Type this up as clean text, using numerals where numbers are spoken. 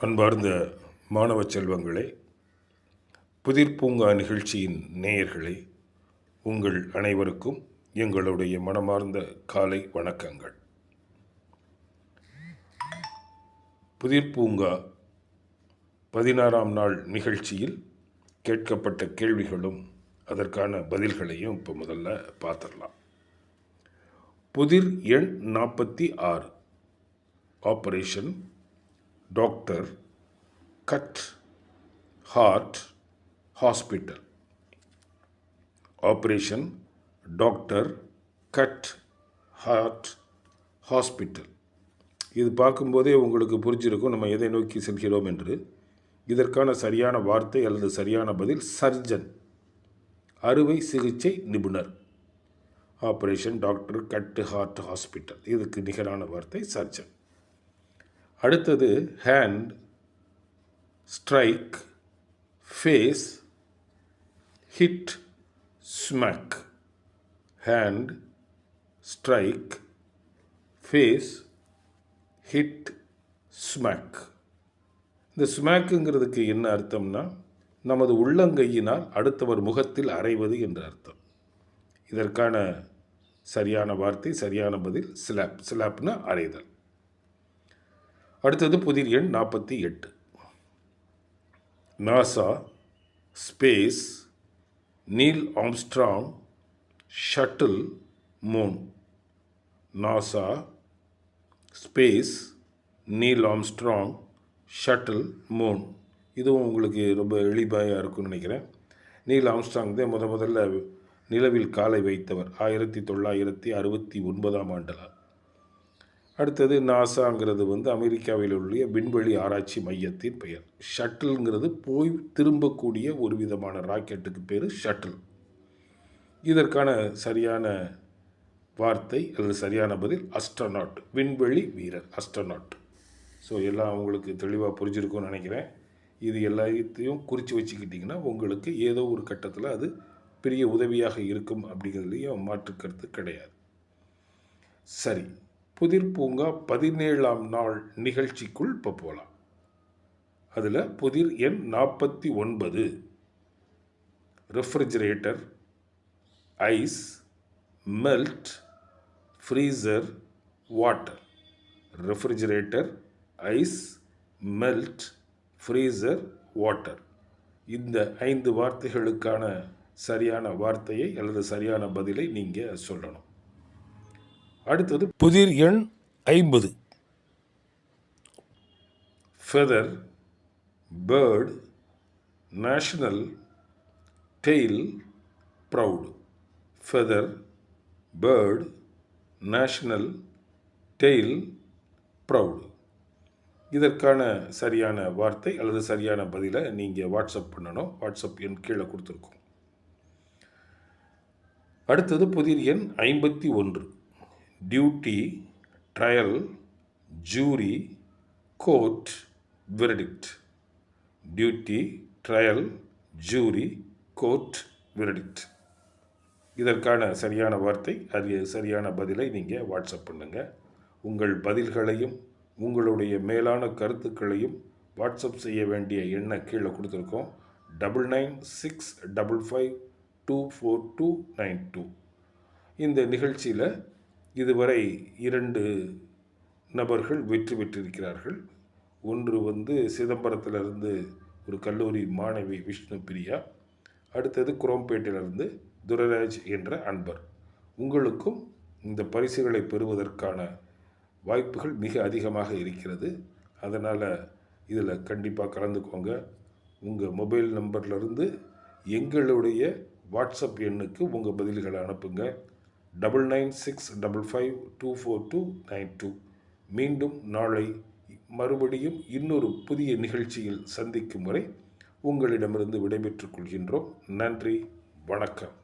அன்பார்ந்த மாணவ செல்வங்களே, புதிர் பூங்கா நிகழ்ச்சியின் நேயர்களே, உங்கள் அனைவருக்கும் எங்களுடைய மனமார்ந்த காலை வணக்கங்கள். புதிர் பூங்கா 16ஆம் நாள் நிகழ்ச்சியில் கேட்கப்பட்ட கேள்விகளும் அதற்கான பதில்களையும் இப்போ முதல்ல பார்த்துடலாம். புதிர் எண் 46, operation doctor cut heart hospital. Operation doctor cut heart hospital. இது பார்க்கும்போதே உங்களுக்கு புரிஞ்சிருக்கும் நம்ம எதை நோக்கி செல்கிறோம் என்று. இதற்கான சரியான வார்த்தை அல்லது சரியான பதில் சர்ஜன், அறுவை சிகிச்சை நிபுணர். Operation doctor cut heart hospital, இதுக்கு நிகரான வார்த்தை சர்ஜன். அடுத்தது hand, strike, face, hit, smack. Hand, strike, face, hit, smack. இந்த ஸ்மாக்குங்கிறதுக்கு என்ன அர்த்தம்னா, நமது உள்ளங்கையினால் அடுத்தவர் முகத்தில் அறைவது என்று அர்த்தம். இதற்கான சரியான வார்த்தை, சரியான பதில் ஸ்லாப். ஸ்லாப்னா அறைதல். அடுத்தது புதிர் எண் 48, NASA, space, Neil Armstrong, shuttle, moon. NASA, space, Neil Armstrong, shuttle, moon. இதுவும் உங்களுக்கு ரொம்ப எளிமையாக இருக்கும்னு நினைக்கிறேன். நீல் ஆம்ஸ்ட்ராங் தான் முதல்ல நிலவில் காலை வைத்தவர் 1969ஆம் ஆண்டில். அடுத்தது நாசாங்கிறது அமெரிக்காவில் உள்ள விண்வெளி ஆராய்ச்சி மையத்தின் பெயர். ஷட்டில்ங்கிறது போய் திரும்பக்கூடிய ஒரு விதமான ராக்கெட்டுக்கு பேர் ஷட்டில். இதற்கான சரியான வார்த்தை அல்லது சரியான பதில் அஸ்ட்ரோநாட், விண்வெளி வீரர், அஸ்ட்ரோநாட். ஸோ எல்லாம் உங்களுக்கு தெளிவாக புரிஞ்சிருக்கும்னு நினைக்கிறேன். இது எல்லாத்தையும் குறித்து வச்சுக்கிட்டிங்கன்னா உங்களுக்கு ஏதோ ஒரு கட்டத்தில் அது பெரிய உதவியாக இருக்கும் அப்படிங்கிறதுலையும் மாற்று கருத்து கிடையாது. சரி, புதிர் பூங்கா 17ஆம் நாள் நிகழ்ச்சிக்குள் இப்போ போகலாம். அதில் புதிர் எண் 49, refrigerator, ice, melt, freezer, water. Refrigerator, ice, melt, freezer, water. இந்த 5 வார்த்தைகளுக்கான சரியான வார்த்தையை அல்லது சரியான பதிலை நீங்கள் சொல்லணும். அடுத்தது புதிர் எண் 50, feather, bird, national, tail, proud. Feather, bird, national, tail, proud. இதற்கான சரியான வார்த்தை அல்லது சரியான பதிலை நீங்கள் வாட்ஸ்அப் பண்ணணும். வாட்ஸ்அப் எண் கீழே கொடுத்துருக்கோம். அடுத்தது புதிர் எண் 51, duty, trial, jury, court, verdict. Duty, trial, jury, court, verdict. இதற்கான சரியான வார்த்தை, அது சரியான பதிலை நீங்கள் வாட்ஸ்அப் பண்ணுங்கள். உங்கள் பதில்களையும் உங்களுடைய மேலான கருத்துக்களையும் வாட்ஸ்அப் செய்ய வேண்டிய எண்ணை கீழே கொடுத்துருக்கோம். 9965524292. இந்த நிகழ்ச்சியில் இதுவரை 2 நபர்கள் வெற்றி பெற்றிருக்கிறார்கள். ஒன்று சிதம்பரத்திலிருந்து ஒரு கல்லூரி மாணவி விஷ்ணு பிரியா. அடுத்தது குரோம்பேட்டிலிருந்து துரைராஜ் என்ற அன்பர். உங்களுக்கும் இந்த பரிசுகளை பெறுவதற்கான வாய்ப்புகள் மிக அதிகமாக இருக்கிறது. அதனால் இதில் கண்டிப்பாக கலந்துக்கோங்க. உங்கள் மொபைல் நம்பர்லேருந்து எங்களுடைய வாட்ஸ்அப் எண்ணுக்கு உங்கள் பதில்களை அனுப்புங்க. 9965524292. மீண்டும் நாளை மறுபடியும் இன்னொரு புதிய நிகழ்ச்சியில் சந்திக்கும் வரை உங்களிடமிருந்து விடைபெற்றுக் கொள்கின்றோம். நன்றி, வணக்கம்.